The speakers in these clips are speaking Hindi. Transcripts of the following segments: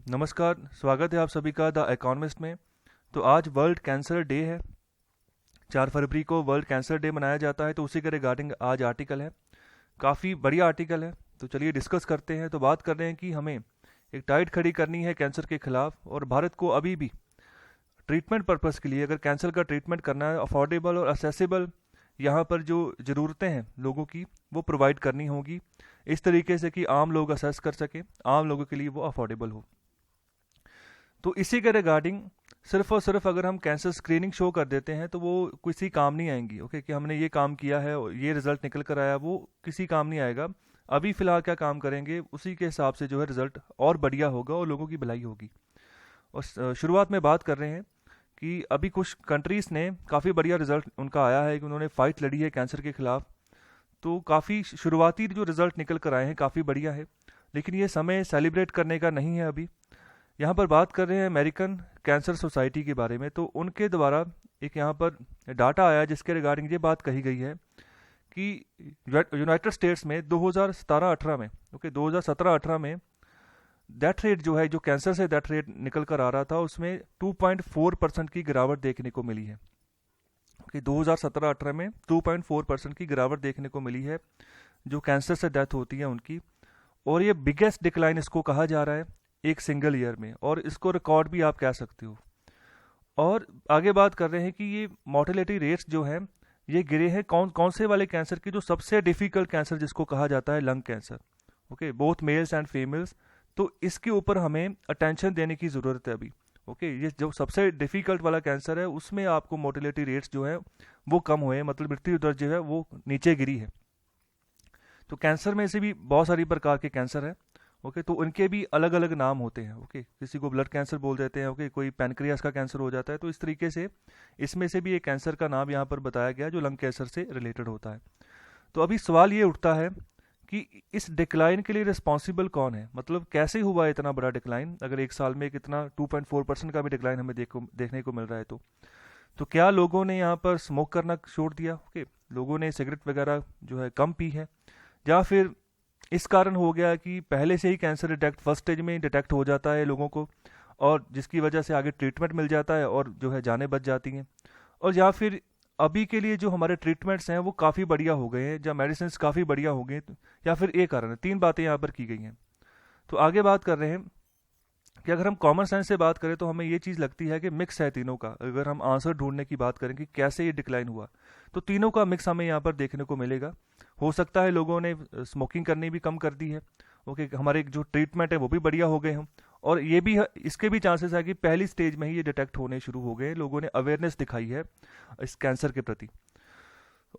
नमस्कार, स्वागत है आप सभी का द इकोनॉमिस्ट में। तो आज वर्ल्ड कैंसर डे है। 4 फरवरी को वर्ल्ड कैंसर डे मनाया जाता है, तो उसी के रिगार्डिंग आज आर्टिकल है। काफ़ी बढ़िया आर्टिकल है, तो चलिए डिस्कस करते हैं। तो बात कर रहे हैं कि हमें एक टाइट खड़ी करनी है कैंसर के खिलाफ, और भारत को अभी भी ट्रीटमेंट पर्पज़ के लिए अगर कैंसर का ट्रीटमेंट करना है, अफोर्डेबल और असेसिबल यहाँ पर जो ज़रूरतें हैं लोगों की वो प्रोवाइड करनी होगी, इस तरीके से कि आम लोग असेस कर सकें, आम लोगों के लिए वो अफोर्डेबल हो। तो इसी के रिगार्डिंग सिर्फ और सिर्फ अगर हम कैंसर स्क्रीनिंग शो कर देते हैं तो वो किसी काम नहीं आएंगी। ओके, कि हमने ये काम किया है और ये रिजल्ट निकल कर आया, वो किसी काम नहीं आएगा। अभी फ़िलहाल क्या काम करेंगे उसी के हिसाब से जो है रिजल्ट और बढ़िया होगा और लोगों की भलाई होगी। और शुरुआत में बात कर रहे हैं कि अभी कुछ कंट्रीज़ ने काफ़ी बढ़िया रिजल्ट उनका आया है कि उन्होंने फ़ाइट लड़ी है कैंसर के खिलाफ। तो काफ़ी शुरुआती जो रिजल्ट निकल कर आए हैं काफ़ी बढ़िया है, लेकिन ये समय सेलिब्रेट करने का नहीं है अभी। यहाँ पर बात कर रहे हैं अमेरिकन कैंसर सोसाइटी के बारे में। तो उनके द्वारा एक यहाँ पर डाटा आया जिसके रिगार्डिंग ये बात कही गई है कि यूनाइटेड स्टेट्स में 2017-18 में, ओके, 2017-18 में डेथ रेट जो है, जो कैंसर से डेथ रेट निकल कर आ रहा था, उसमें 2.4% की गिरावट देखने को मिली है। ओके, 2017-18 में 2.4% की गिरावट देखने को मिली है जो कैंसर से डेथ होती है उनकी। और ये बिगेस्ट डिक्लाइन इसको कहा जा रहा है एक सिंगल ईयर में, और इसको रिकॉर्ड भी आप कह सकते हो। और आगे बात कर रहे हैं कि ये मोर्टेलिटी रेट्स जो हैं ये गिरे हैं कौन कौन से वाले कैंसर की, जो सबसे डिफिकल्ट कैंसर जिसको कहा जाता है lung cancer. Okay, both mails and females. तो इसके ऊपर हमें अटेंशन देने की ज़रूरत है अभी। ओके, ये जो सबसे डिफिकल्ट वाला कैंसर है उसमें आपको मोर्टेलिटी रेट्स जो है वो कम हुए, मतलब मृत्यु दर जो है वो नीचे गिरी है। तो कैंसर में से भी बहुत सारी प्रकार के कैंसर है। ओके, तो उनके भी अलग अलग नाम होते हैं। ओके, किसी को ब्लड कैंसर बोल देते हैं, ओके, कोई पैनक्रियास का कैंसर हो जाता है। तो इस तरीके से इसमें से भी एक कैंसर का नाम यहाँ पर बताया गया जो लंग कैंसर से रिलेटेड होता है। तो अभी सवाल ये उठता है कि इस डिक्लाइन के लिए रिस्पॉन्सिबल कौन है, मतलब कैसे हुआ इतना बड़ा डिक्लाइन। अगर एक साल में कितना 2.4% का भी डिक्लाइन हमें देखने को मिल रहा है, तो क्या लोगों ने यहाँ पर स्मोक करना छोड़ दिया? ओके, लोगों ने सिगरेट वगैरह जो है कम पी है, या फिर इस कारण हो गया कि पहले से ही कैंसर डिटेक्ट फर्स्ट स्टेज में डिटेक्ट हो जाता है लोगों को, और जिसकी वजह से आगे ट्रीटमेंट मिल जाता है और जो है जानें बच जाती हैं। और या फिर अभी के लिए जो हमारे ट्रीटमेंट्स हैं वो काफ़ी बढ़िया हो गए हैं, या मेडिसिन काफ़ी बढ़िया हो गए, या फिर एक कारण है। तीन बातें यहाँ पर की गई हैं। तो आगे बात कर रहे हैं कि अगर हम कॉमन सेंस से बात करें तो हमें ये चीज़ लगती है कि मिक्स है तीनों का। अगर हम आंसर ढूंढने की बात करें कि कैसे ये डिक्लाइन हुआ, तो तीनों का मिक्स हमें यहाँ पर देखने को मिलेगा। हो सकता है लोगों ने स्मोकिंग करनी भी कम कर दी है। ओके, हमारे जो ट्रीटमेंट है वो भी बढ़िया हो गए हैं, और ये भी इसके भी चांसेस है कि पहली स्टेज में ही ये डिटेक्ट होने शुरू हो गए, लोगों ने अवेयरनेस दिखाई है इस कैंसर के प्रति।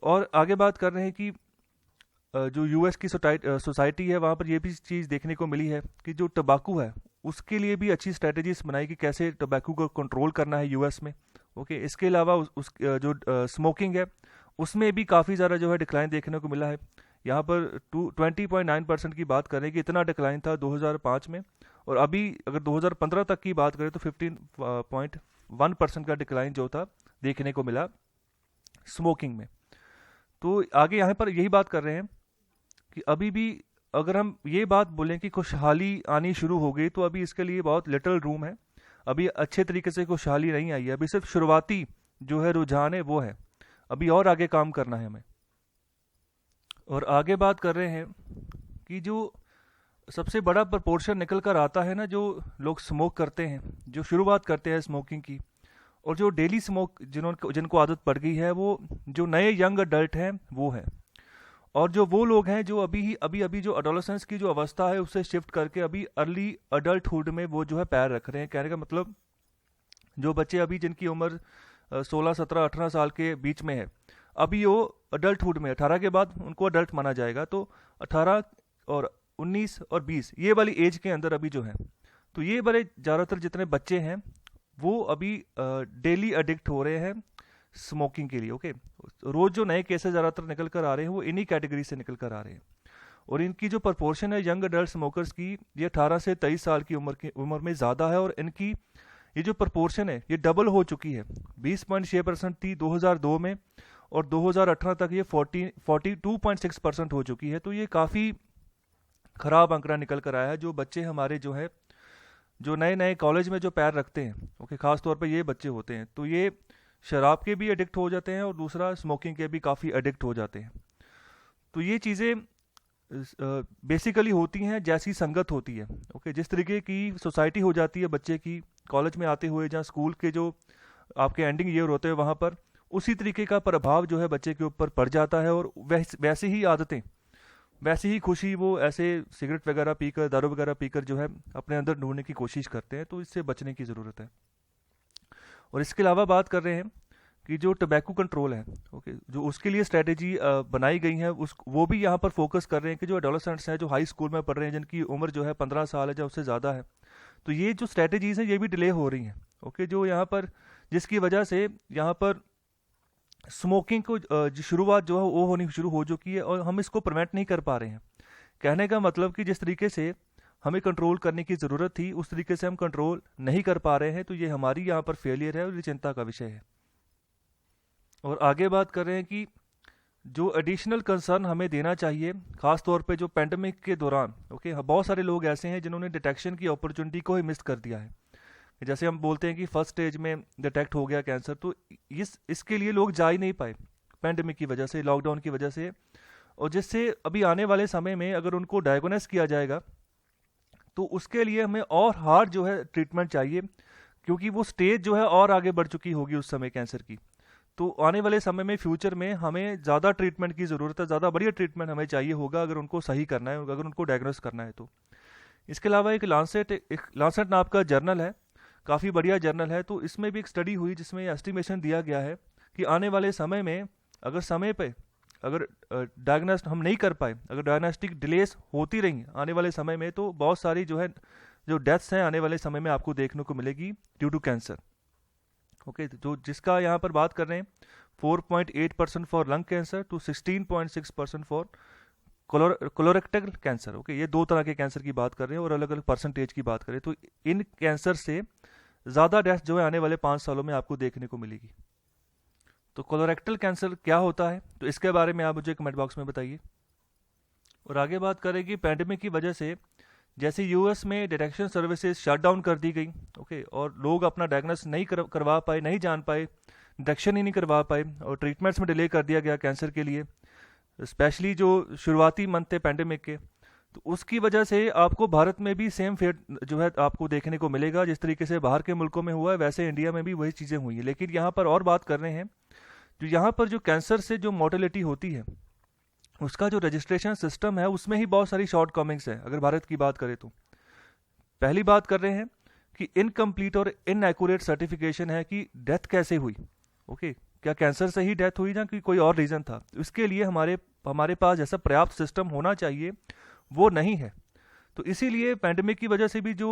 और आगे बात कर रहे हैं कि जो यूएस की सोसाइटी है वहाँ पर ये भी चीज़ देखने को मिली है कि जो टबाकू है उसके लिए भी अच्छी स्ट्रेटजीज बनाई कि कैसे टबाकू को कंट्रोल करना है यूएस में। ओके, इसके अलावा जो स्मोकिंग है उसमें भी काफ़ी ज़्यादा जो है डिक्लाइन देखने को मिला है। यहाँ पर 20.9% की बात करें कि इतना डिक्लाइन था 2005 में, और अभी अगर 2015 तक की बात करें तो 15.1% का डिक्लाइन जो था देखने को मिला स्मोकिंग में। तो आगे यहाँ पर यही बात कर रहे हैं कि अभी भी अगर हम ये बात बोलें कि खुशहाली आनी शुरू हो गई, तो अभी इसके लिए बहुत लिटिल रूम है। अभी अच्छे तरीके से खुशहाली नहीं आई है, अभी सिर्फ शुरुआती जो है रुझान है वो है, अभी और आगे काम करना है हमें। और आगे बात कर रहे हैं कि जो सबसे बड़ा प्रपोर्शन निकल कर आता है ना, जो लोग स्मोक करते हैं, जो शुरुआत करते हैं स्मोकिंग की, और जो डेली स्मोक जिनको आदत पड़ गई है, वो जो नए यंग अडल्ट हैं वो हैं। और जो वो लोग हैं जो अभी जो एडोलेसेंस की जो अवस्था है उससे शिफ्ट करके अभी अर्ली अडल्टहुड में वो जो है पैर रख रहे हैं। कहने का मतलब जो बच्चे अभी जिनकी उम्र 16, 17, 18 साल के बीच में है, अभी वो अडल्टहुड में 18 के बाद उनको अडल्ट माना जाएगा। तो 18 और 19 और 20 ये वाली एज के अंदर अभी जो है, तो ये बड़े ज़्यादातर जितने बच्चे हैं वो अभी डेली एडिक्ट हो रहे हैं स्मोकिंग के लिए। ओके, रोज जो नए केसेस ज़्यादातर निकल कर आ रहे हैं वो इन्हीं कैटेगरी से निकल कर आ रहे हैं। और इनकी जो प्रपोर्शन है यंग अडल्ट स्मोकर्स की, ये 18 से 23 साल की उम्र में ज़्यादा है, और इनकी ये जो प्रपोर्शन है ये डबल हो चुकी है। 20.6% थी 2002 में, और 2018 तक ये 42.6% हो चुकी है। तो ये काफ़ी ख़राब आंकड़ा निकल कर आया है। जो बच्चे हमारे जो है जो नए नए कॉलेज में जो पैर रखते हैं, ओके, ख़ास तौर पे ये बच्चे होते हैं, तो ये शराब के भी एडिक्ट हो जाते हैं और दूसरा स्मोकिंग के भी काफ़ी एडिक्ट हो जाते हैं। तो ये चीज़ें बेसिकली होती हैं जैसी संगत होती है, ओके। जिस तरीके की सोसाइटी हो जाती है बच्चे की कॉलेज में आते हुए, जहाँ स्कूल के जो आपके एंडिंग ईयर होते हैं वहाँ पर, उसी तरीके का प्रभाव जो है बच्चे के ऊपर पड़ जाता है, और वैसे ही आदतें, वैसे ही खुशी वो ऐसे सिगरेट वगैरह पीकर, दारू वगैरह पीकर जो है अपने अंदर ढूंढने की कोशिश करते हैं। तो इससे बचने की ज़रूरत है। और इसके अलावा बात कर रहे हैं कि जो टबैको कंट्रोल है, ओके, जो उसके लिए स्ट्रेटेजी बनाई गई है, उस वो भी यहाँ पर फोकस कर रहे हैं कि जो एडोलेसेंट्स हैं, जो हाई स्कूल में पढ़ रहे हैं, जिनकी उम्र जो है 15 साल है या उससे ज़्यादा है, तो ये जो स्ट्रेटेजीज़ हैं ये भी डिले हो रही हैं, ओके। जो यहाँ पर, जिसकी वजह से यहाँ पर स्मोकिंग को जो शुरुआत जो है वो होनी शुरू हो चुकी है, और हम इसको प्रिवेंट नहीं कर पा रहे हैं। कहने का मतलब कि जिस तरीके से हमें कंट्रोल करने की ज़रूरत थी, उस तरीके से हम कंट्रोल नहीं कर पा रहे हैं। तो ये हमारी यहाँ पर फेलियर है और ये चिंता का विषय है। और आगे बात कर रहे हैं कि जो एडिशनल कंसर्न हमें देना चाहिए, खास तौर पे जो पेंडेमिक के दौरान, ओके, बहुत सारे लोग ऐसे हैं जिन्होंने डिटेक्शन की अपॉर्चुनिटी को ही मिस कर दिया है। जैसे हम बोलते हैं कि फर्स्ट स्टेज में डिटेक्ट हो गया कैंसर, तो इसके लिए लोग जा ही नहीं पाए पेंडेमिक की वजह से, लॉकडाउन की वजह से। और जिससे अभी आने वाले समय में अगर उनको डायग्नोस किया जाएगा तो उसके लिए हमें और हार्ड जो है ट्रीटमेंट चाहिए, क्योंकि वो स्टेज जो है और आगे बढ़ चुकी होगी उस समय कैंसर की। तो आने वाले समय में, फ्यूचर में, हमें ज़्यादा ट्रीटमेंट की ज़रूरत है, ज़्यादा बढ़िया ट्रीटमेंट हमें चाहिए होगा अगर उनको सही करना है, अगर उनको डायग्नोस करना है तो। इसके अलावा एक लांसेट नाम का जर्नल है, काफ़ी बढ़िया जर्नल है। तो इसमें भी एक स्टडी हुई जिसमें एस्टिमेशन दिया गया है कि आने वाले समय में अगर समय पे अगर डायग्नोस्ट हम नहीं कर पाए, अगर डायग्नोस्टिक डिलेस होती रही आने वाले समय में, तो बहुत सारी जो है जो डेथ्स हैं आने वाले समय में आपको देखने को मिलेगी ड्यू टू कैंसर, ओके। जो जिसका यहाँ पर बात कर रहे हैं 4.8% for lung cancer to 16.6% for colorectal cancer, okay. ये दो तरह के कैंसर की बात कर रहे हैं और अलग अलग परसेंटेज की बात करें तो इन कैंसर से ज़्यादा डेथ जो है आने वाले 5 सालों में आपको देखने को मिलेगी। तो कोलोरेक्टल कैंसर क्या होता है, तो इसके बारे में आप मुझे कमेंट बॉक्स में बताइए। और आगे बात करें कि पैंडेमिक की वजह से जैसे यूएस में डिटेक्शन सर्विसेज शट डाउन कर दी गई, ओके, और लोग अपना डायग्नोस नहीं करवा पाए, नहीं जान पाए, डिटेक्शन ही नहीं करवा पाए, और ट्रीटमेंट्स में डिले कर दिया गया कैंसर के लिए, स्पेशली जो शुरुआती मंथ थे पैंडेमिक के। तो उसकी वजह से आपको भारत में भी सेम फेट जो है आपको देखने को मिलेगा। जिस तरीके से बाहर के मुल्कों में हुआ है वैसे इंडिया में भी वही चीज़ें हुई हैं। लेकिन यहाँ पर और बात कर रहे हैं, जो यहाँ पर जो कैंसर से जो मोर्टेलिटी होती है उसका जो रजिस्ट्रेशन सिस्टम है उसमें ही बहुत सारी शॉर्ट कमिंग्स है। अगर भारत की बात करें तो पहली बात कर रहे हैं कि इनकम्प्लीट और इनएक्यूरेट सर्टिफिकेशन है कि डेथ कैसे हुई, ओके, क्या कैंसर से ही डेथ हुई या कि कोई और रीज़न था। इसके लिए हमारे पास जैसा पर्याप्त सिस्टम होना चाहिए वो नहीं है। तो इसीलिए पैंडेमिक की वजह से भी जो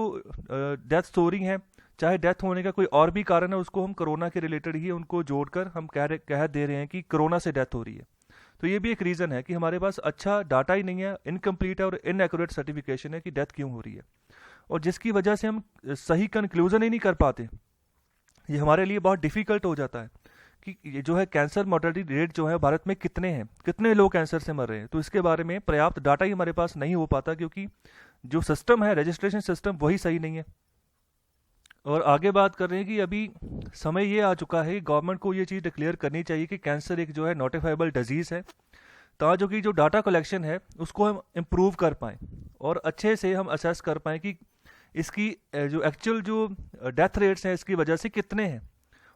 डेथ्स हो रही हैं, चाहे डेथ होने का कोई और भी कारण है, उसको हम कोरोना के रिलेटेड ही उनको जोड़कर हम कह दे रहे हैं कि कोरोना से डेथ हो रही है। तो ये भी एक रीज़न है कि हमारे पास अच्छा डाटा ही नहीं है, इनकम्प्लीट है और इनएक्यूरेट सर्टिफिकेशन है कि डेथ क्यों हो रही है, और जिसकी वजह से हम सही कंक्लूजन ही नहीं कर पाते। ये हमारे लिए बहुत डिफ़िकल्ट हो जाता है कि ये जो है कैंसर मोर्टेलिटी रेट जो है भारत में कितने हैं, कितने लोग कैंसर से मर रहे हैं। तो इसके बारे में पर्याप्त डाटा ही हमारे पास नहीं हो पाता, क्योंकि जो सिस्टम है, रजिस्ट्रेशन सिस्टम, वही सही नहीं है। और आगे बात कर रहे हैं कि अभी समय ये आ चुका है कि गवर्नमेंट को ये चीज़ डिक्लेयर करनी चाहिए कि कैंसर एक जो है नोटिफाइबल डिजीज़ है, ताकि जो डाटा कलेक्शन है उसको हम इम्प्रूव कर पाएँ और अच्छे से हम असेस कर पाएँ कि इसकी जो एक्चुअल जो डेथ रेट्स हैं इसकी वजह से कितने हैं,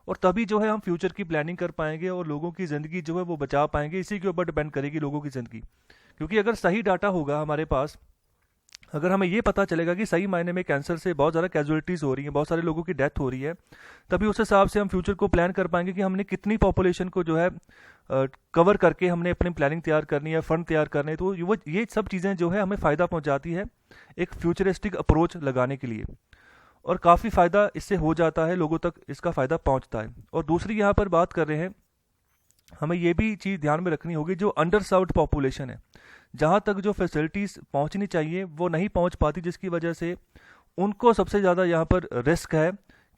और तभी जो है हम फ्यूचर की प्लानिंग कर पाएंगे और लोगों की ज़िंदगी जो है वो बचा पाएंगे। इसी के ऊपर डिपेंड करेगी लोगों की ज़िंदगी, क्योंकि अगर सही डाटा होगा हमारे पास, अगर हमें ये पता चलेगा कि सही मायने में कैंसर से बहुत ज़्यादा कैजुअलिटीज़ हो रही हैं, बहुत सारे लोगों की डेथ हो रही है, तभी उस हिसाब से हम फ्यूचर को प्लान कर पाएंगे कि हमने कितनी पॉपुलेशन को जो है कवर करके हमने अपनी प्लानिंग तैयार करनी है, फंड तैयार करने। तो ये सब चीज़ें जो है हमें फ़ायदा पहुँचाती है एक फ्यूचरिस्टिक अप्रोच लगाने के लिए, और काफ़ी फ़ायदा इससे हो जाता है, लोगों तक इसका फ़ायदा पहुँचता है। और दूसरी यहाँ पर बात कर रहे हैं, हमें ये भी चीज़ ध्यान में रखनी होगी, जो अंडर सर्व्ड पॉपुलेशन है, जहाँ तक जो फैसिलिटीज़ पहुँचनी चाहिए वो नहीं पहुँच पाती, जिसकी वजह से उनको सबसे ज़्यादा यहाँ पर रिस्क है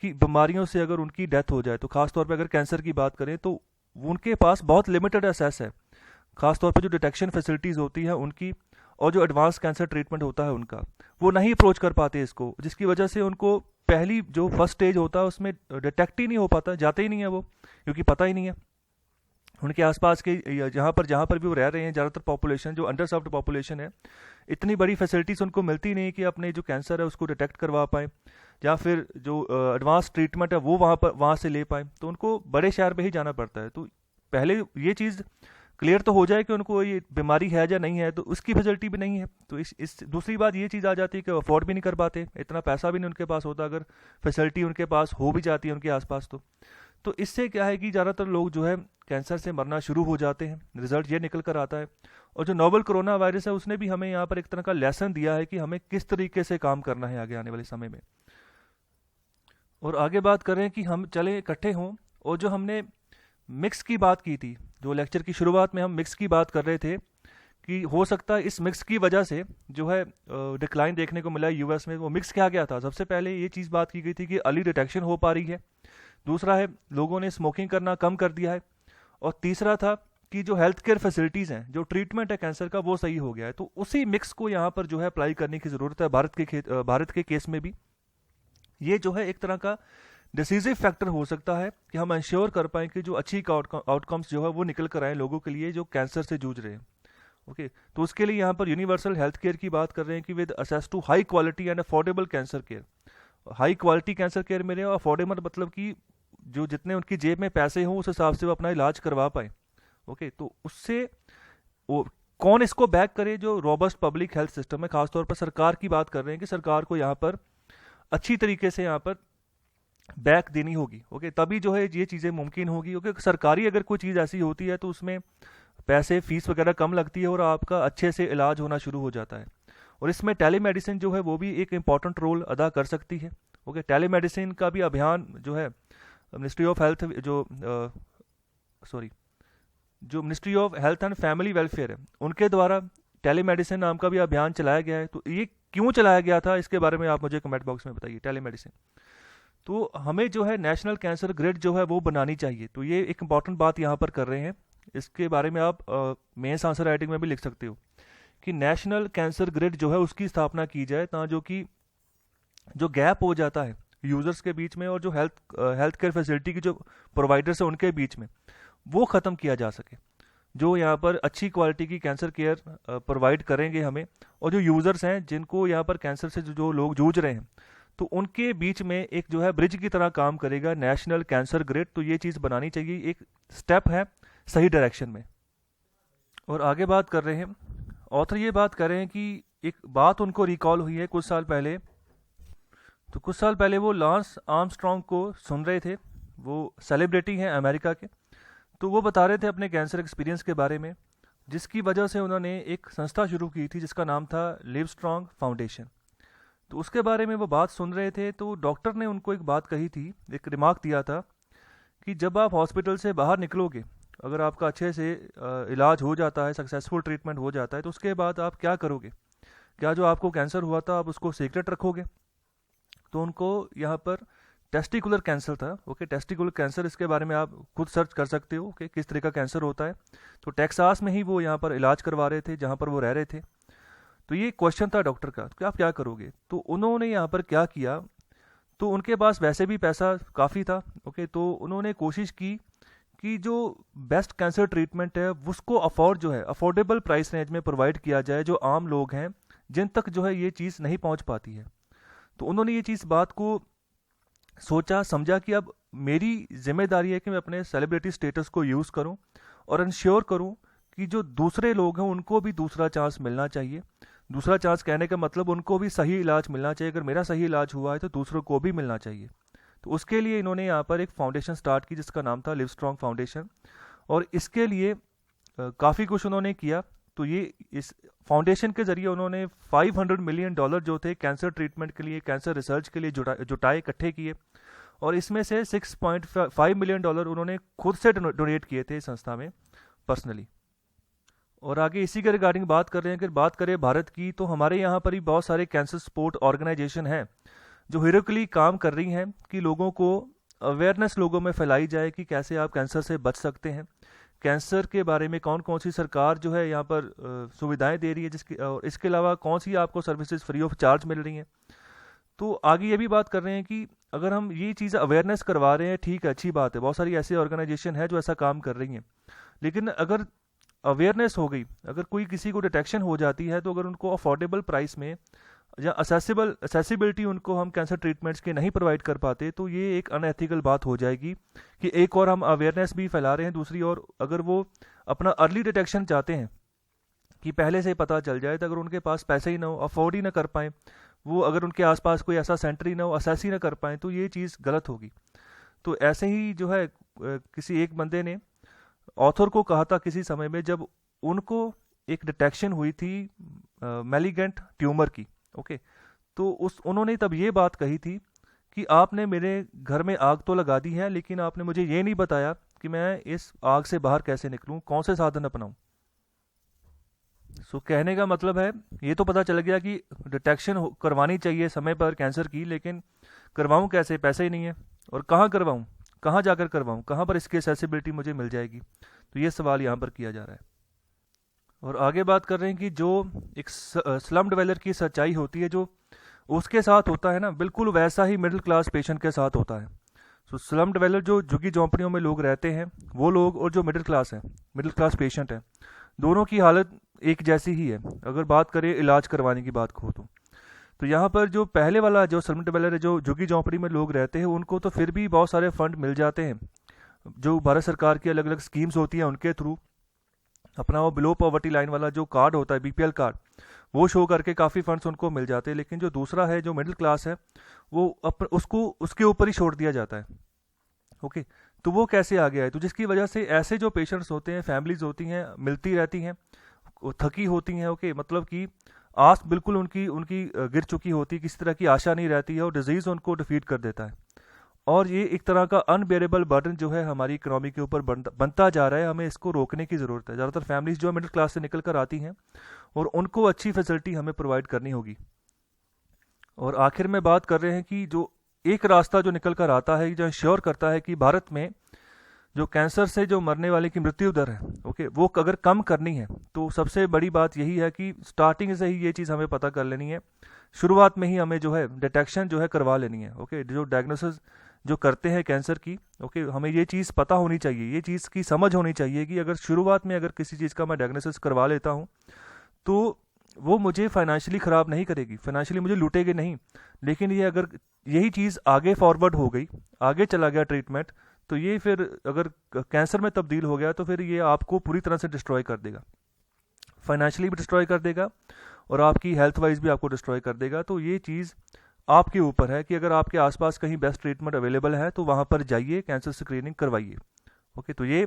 कि बीमारियों से अगर उनकी डेथ हो जाए। तो ख़ासतौर पर अगर कैंसर की बात करें तो उनके पास बहुत लिमिटेड एक्सेस है, ख़ासतौर पर जो डिटेक्शन फैसिलिटीज़ होती हैं उनकी, और जो एडवांस कैंसर ट्रीटमेंट होता है उनका, वो नहीं अप्रोच कर पाते इसको, जिसकी वजह से उनको पहली जो फर्स्ट स्टेज होता है उसमें डिटेक्ट ही नहीं हो पाता, जाते ही नहीं है वो, क्योंकि पता ही नहीं है। उनके आसपास के जहाँ पर भी वो रह रहे हैं, ज़्यादातर पॉपुलेशन जो अंडर सर्व्ड पॉपुलेशन है, इतनी बड़ी फैसिलिटीज़ उनको मिलती नहीं कि अपने जो कैंसर है उसको डिटेक्ट करवा पाएँ, या फिर जो एडवांस ट्रीटमेंट है वो वहाँ से ले पाएँ। तो उनको बड़े शहर में ही जाना पड़ता है। तो पहले ये चीज़ क्लियर तो हो जाए कि उनको ये बीमारी है या नहीं है, तो उसकी फैसिलिटी भी नहीं है। तो इस दूसरी बात ये चीज़ आ जाती है कि अफोर्ड भी नहीं कर पाते, इतना पैसा भी नहीं उनके पास होता, अगर फैसिलिटी उनके पास हो भी जाती है उनके आसपास तो इससे क्या है कि ज़्यादातर लोग जो है कैंसर से मरना शुरू हो जाते हैं। रिजल्ट ये निकल कर आता है। और जो नोवल कोरोना वायरस है उसने भी हमें यहाँ पर एक तरह का लेसन दिया है कि हमें किस तरीके से काम करना है आगे आने वाले समय में। और आगे बात करें कि हम चले इकट्ठे हों, और जो हमने मिक्स की बात की थी, जो लेक्चर की शुरुआत में हम मिक्स की बात कर रहे थे कि हो सकता है इस मिक्स की वजह से जो है डिक्लाइन देखने को मिला यूएस में। वो मिक्स क्या गया था, सबसे पहले ये चीज़ बात की गई थी कि अर्ली डिटेक्शन हो पा रही है, दूसरा है लोगों ने स्मोकिंग करना कम कर दिया है, और तीसरा था कि जो हेल्थ केयर फैसिलिटीज़ हैं, जो ट्रीटमेंट है कैंसर का, वो सही हो गया है। तो उसी मिक्स को यहाँ पर जो है अप्लाई करने की ज़रूरत है भारत के केस में भी। ये जो है एक तरह का डिसीजिव फैक्टर हो सकता है कि हम इंश्योर कर पाएँ कि जो अच्छी आउटकम्स जो है वो निकल कर आए लोगों के लिए जो कैंसर से जूझ रहे हैं। ओके, तो उसके लिए यहाँ पर यूनिवर्सल हेल्थ केयर की बात कर रहे हैं कि with access to high quality and affordable cancer care. High quality cancer care मिले, और अफोर्डेबल मतलब कि जो जितने उनकी जेब में पैसे हों उस हिसाब से वो अपना इलाज करवा पाए। ओके, तो उससे वो कौन इसको बैक करे, जो रोबस्ट पब्लिक हेल्थ सिस्टम है, खासतौर पर सरकार की बात कर रहे हैं कि सरकार को यहाँ पर अच्छी तरीके से यहाँ पर बैक देनी होगी। ओके, तभी जो है ये चीज़ें मुमकिन होगी। ओके, सरकारी अगर कोई चीज़ ऐसी होती है तो उसमें पैसे फीस वगैरह कम लगती है और आपका अच्छे से इलाज होना शुरू हो जाता है। और इसमें टेलीमेडिसिन जो है वो भी एक इम्पॉर्टेंट रोल अदा कर सकती है। ओके, टेलीमेडिसिन का भी अभियान जो है मिनिस्ट्री ऑफ हेल्थ जो ministry of health and family welfare है उनके द्वारा टेलीमेडिसिन नाम का भी अभियान चलाया गया है। तो ये क्यों चलाया गया था, इसके बारे में आप मुझे कमेंट बॉक्स में बताइए। टेलीमेडिसिन तो हमें जो है नेशनल कैंसर ग्रिड जो है वो बनानी चाहिए। तो ये एक इम्पॉर्टेंट बात यहाँ पर कर रहे हैं, इसके बारे में आप मेंस आंसर राइटिंग में भी लिख सकते हो कि नेशनल कैंसर ग्रिड जो है उसकी स्थापना की जाए, जो कि जो गैप हो जाता है यूज़र्स के बीच में और जो हेल्थ केयर फैसिलिटी की जो प्रोवाइडर्स है उनके बीच में, वो ख़त्म किया जा सके। जो यहाँ पर अच्छी क्वालिटी की कैंसर केयर प्रोवाइड करेंगे हमें, और जो यूज़र्स हैं जिनको यहाँ पर कैंसर से जो लोग जूझ रहे हैं, तो उनके बीच में एक जो है ब्रिज की तरह काम करेगा नेशनल कैंसर ग्रिड। तो ये चीज़ बनानी चाहिए, एक स्टेप है सही डायरेक्शन में। और आगे बात कर रहे हैं, ऑथर ये बात कर रहे हैं कि एक बात उनको रिकॉल हुई है कुछ साल पहले। तो कुछ साल पहले वो लांस आर्मस्ट्रॉन्ग को सुन रहे थे, वो सेलिब्रिटी हैं अमेरिका के। तो वो बता रहे थे अपने कैंसर एक्सपीरियंस के बारे में, जिसकी वजह से उन्होंने एक संस्था शुरू की थी जिसका नाम था लिवस्ट्रॉन्ग फाउंडेशन। तो उसके बारे में वो बात सुन रहे थे, तो डॉक्टर ने उनको एक बात कही थी, एक रिमार्क दिया था कि जब आप हॉस्पिटल से बाहर निकलोगे, अगर आपका अच्छे से इलाज हो जाता है, सक्सेसफुल ट्रीटमेंट हो जाता है, तो उसके बाद आप क्या करोगे? क्या जो आपको कैंसर हुआ था आप उसको सीक्रेट रखोगे? तो उनको यहाँ पर टेस्टिकुलर कैंसर था। ओके, टेस्टिकुलर कैंसर, इसके बारे में आप खुद सर्च कर सकते हो कि किस तरह का कैंसर होता है। तो टेक्सास में ही वो यहाँ पर इलाज करवा रहे थे जहाँ पर वो रह रहे थे। तो ये क्वेश्चन था डॉक्टर का कि आप क्या करोगे? तो उन्होंने यहाँ पर क्या किया, तो उनके पास वैसे भी पैसा काफ़ी था। ओके, तो उन्होंने कोशिश की कि जो बेस्ट कैंसर ट्रीटमेंट है उसको अफोर्डेबल प्राइस रेंज में प्रोवाइड किया जाए, जो आम लोग हैं जिन तक जो है ये चीज़ नहीं पहुंच पाती है। तो उन्होंने ये चीज़ बात को सोचा समझा कि अब मेरी जिम्मेदारी है कि मैं अपने सेलिब्रिटी स्टेटस को यूज़ करूं और इंश्योर करूं कि जो दूसरे लोग हैं उनको भी दूसरा चांस मिलना चाहिए। दूसरा चांस कहने का मतलब उनको भी सही इलाज मिलना चाहिए। अगर मेरा सही इलाज हुआ है तो दूसरों को भी मिलना चाहिए। तो उसके लिए इन्होंने यहाँ पर एक फाउंडेशन स्टार्ट की जिसका नाम था लिवस्ट्रॉन्ग फाउंडेशन, और इसके लिए काफ़ी कुछ उन्होंने किया। तो ये इस फाउंडेशन के ज़रिए उन्होंने $500 मिलियन जो थे कैंसर ट्रीटमेंट के लिए, कैंसर रिसर्च के लिए जुटाए, इकट्ठे किए, और इसमें से $6.5 मिलियन उन्होंने खुद से डोनेट किए थे इस संस्था में पर्सनली। और आगे इसी के रिगार्डिंग बात कर रहे हैं। अगर बात करें भारत की, तो हमारे यहाँ पर ही बहुत सारे कैंसर सपोर्ट ऑर्गेनाइजेशन हैं जो हीरोइकली काम कर रही हैं कि लोगों को अवेयरनेस लोगों में फैलाई जाए कि कैसे आप कैंसर से बच सकते हैं, कैंसर के बारे में कौन कौन सी सरकार जो है यहाँ पर सुविधाएं दे रही है, जिसकी और इसके अलावा कौन सी आपको सर्विसेज फ्री ऑफ चार्ज मिल रही हैं। तो आगे ये भी बात कर रहे हैं कि अगर हम ये चीज़ अवेयरनेस करवा रहे हैं, ठीक है, अच्छी बात है, बहुत सारी ऐसी ऑर्गेनाइजेशन है जो ऐसा काम कर रही हैं, लेकिन अगर अवेयरनेस हो गई, अगर कोई किसी को डिटेक्शन हो जाती है, तो अगर उनको अफोर्डेबल प्राइस में या असेसिबिलिटी उनको हम कैंसर ट्रीटमेंट्स के नहीं प्रोवाइड कर पाते, तो ये एक अनएथिकल बात हो जाएगी कि एक और हम अवेयरनेस भी फैला रहे हैं, दूसरी ओर अगर वो अपना अर्ली डिटेक्शन चाहते हैं कि पहले से पता चल जाए, तो अगर उनके पास पैसे ही ना हो, अफोर्ड ही ना कर पाएँ, वो अगर उनके आसपास कोई ऐसा सेंटर ही ना हो, असेस ही ना कर पाएँ, तो ये चीज़ गलत होगी। तो ऐसे ही जो है किसी एक बंदे ने ऑथर को कहा था किसी समय में, जब उनको एक डिटेक्शन हुई थी मैलिगेंट ट्यूमर की, ओके, तो उन्होंने तब ये बात कही थी कि आपने मेरे घर में आग तो लगा दी है, लेकिन आपने मुझे ये नहीं बताया कि मैं इस आग से बाहर कैसे निकलूं, कौन से साधन अपनाऊं। कहने का मतलब है, ये तो पता चल गया कि डिटेक्शन करवानी चाहिए समय पर कैंसर की, लेकिन करवाऊं कैसे, पैसे ही नहीं है, और कहाँ करवाऊं, कहाँ जाकर करवाऊं, कहाँ पर इसकी एक्सेसिबिलिटी मुझे मिल जाएगी। तो ये सवाल यहाँ पर किया जा रहा है। और आगे बात कर रहे हैं कि जो एक स्लम डिवेलर की सच्चाई होती है, जो उसके साथ होता है ना, बिल्कुल वैसा ही मिडिल क्लास पेशेंट के साथ होता है। स्लम डिवेलर जो झुग्गी झोंपड़ियों में लोग रहते हैं, वो लोग, और जो मिडिल क्लास है, मिडिल क्लास पेशेंट है, दोनों की हालत एक जैसी ही है। अगर बात करें इलाज करवाने की बात को, तो यहाँ पर जो पहले वाला जो स्लम डिवेलर है, जो झुग्गी झोंपड़ी में लोग रहते हैं, उनको तो फिर भी बहुत सारे फंड मिल जाते हैं, जो भारत सरकार की अलग अलग स्कीम्स होती हैं, उनके थ्रू अपना वो बिलो पॉवर्टी लाइन वाला जो कार्ड होता है, बीपीएल कार्ड, वो शो करके काफ़ी फंड्स उनको मिल जाते हैं। लेकिन जो दूसरा है, जो मिडिल क्लास है, वो उसको उसके ऊपर ही छोड़ दिया जाता है। ओके, तो वो कैसे आ गया है? तो जिसकी वजह से ऐसे जो पेशेंट्स होते हैं, फैमिलीज होती हैं, मिलती रहती हैं, थकी होती हैं, ओके, मतलब कि आस बिल्कुल उनकी उनकी गिर चुकी होती है, किसी तरह की आशा नहीं रहती है, और डिजीज़ उनको डिफीट कर देता है। और ये एक तरह का अनबेरेबल बर्डन जो है हमारी इकोनॉमी के ऊपर बनता जा रहा है। हमें इसको रोकने की ज़रूरत है। ज़्यादातर फैमिलीज जो मिडिल क्लास से निकल कर आती हैं, और उनको अच्छी फैसिलिटी हमें प्रोवाइड करनी होगी। और आखिर में बात कर रहे हैं कि जो एक रास्ता जो निकल कर आता है, जो इंश्योर करता है कि भारत में जो कैंसर से जो मरने वाले की मृत्यु दर है, ओके, वो अगर कम करनी है, तो सबसे बड़ी बात यही है कि स्टार्टिंग से ही ये चीज़ हमें पता कर लेनी है, शुरुआत में ही हमें जो है डिटेक्शन जो है करवा लेनी है। ओके, जो डायग्नोसिस जो करते हैं कैंसर की, ओके, हमें ये चीज़ पता होनी चाहिए, ये चीज़ की समझ होनी चाहिए कि अगर शुरुआत में अगर किसी चीज़ का मैं डायग्नोसिस करवा लेता हूँ, तो वो मुझे फाइनेंशियली ख़राब नहीं करेगी, फाइनेंशियली मुझे लूटेगी नहीं। लेकिन ये अगर यही चीज़ आगे फॉरवर्ड हो गई, आगे चला गया ट्रीटमेंट, तो ये फिर अगर कैंसर में तब्दील हो गया, तो फिर ये आपको पूरी तरह से डिस्ट्रॉय कर देगा, फाइनेंशियली भी डिस्ट्रॉय कर देगा, और आपकी हेल्थ वाइज भी आपको डिस्ट्रॉय कर देगा। तो ये चीज़ आपके ऊपर है कि अगर आपके आसपास कहीं बेस्ट ट्रीटमेंट अवेलेबल है, तो वहाँ पर जाइए, कैंसर स्क्रीनिंग करवाइए। ओके, तो ये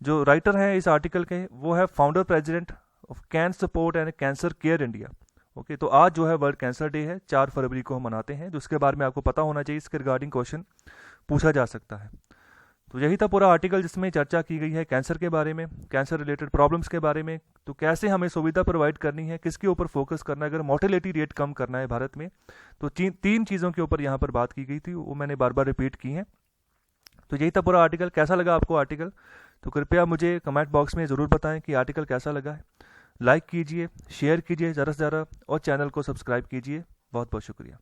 जो राइटर हैं इस आर्टिकल के, वो है founder president of cancer support and cancer care India. Okay, तो आज जो है वर्ल्ड कैंसर डे है, 4 फरवरी को हम मनाते हैं, जिसके बारे में आपको पता होना चाहिए, इसके रिगार्डिंग क्वेश्चन पूछा जा सकता है। तो यही था पूरा आर्टिकल, जिसमें चर्चा की गई है कैंसर के बारे में, कैंसर रिलेटेड प्रॉब्लम्स के बारे में, तो कैसे हमें सुविधा प्रोवाइड करनी है, किसके ऊपर फोकस करना है, अगर मोर्टेलिटी रेट कम करना है भारत में, तो 3 चीज़ों के ऊपर यहाँ पर बात की गई थी, वो मैंने बार बार रिपीट की हैं। तो यही था पूरा आर्टिकल। कैसा लगा आपको आर्टिकल? तो कृपया मुझे कमेंट बॉक्स में ज़रूर बताएं कि आर्टिकल कैसा लगा है। लाइक कीजिए, शेयर कीजिए ज़्यादा से ज़्यादा, और चैनल को सब्सक्राइब कीजिए। बहुत बहुत शुक्रिया।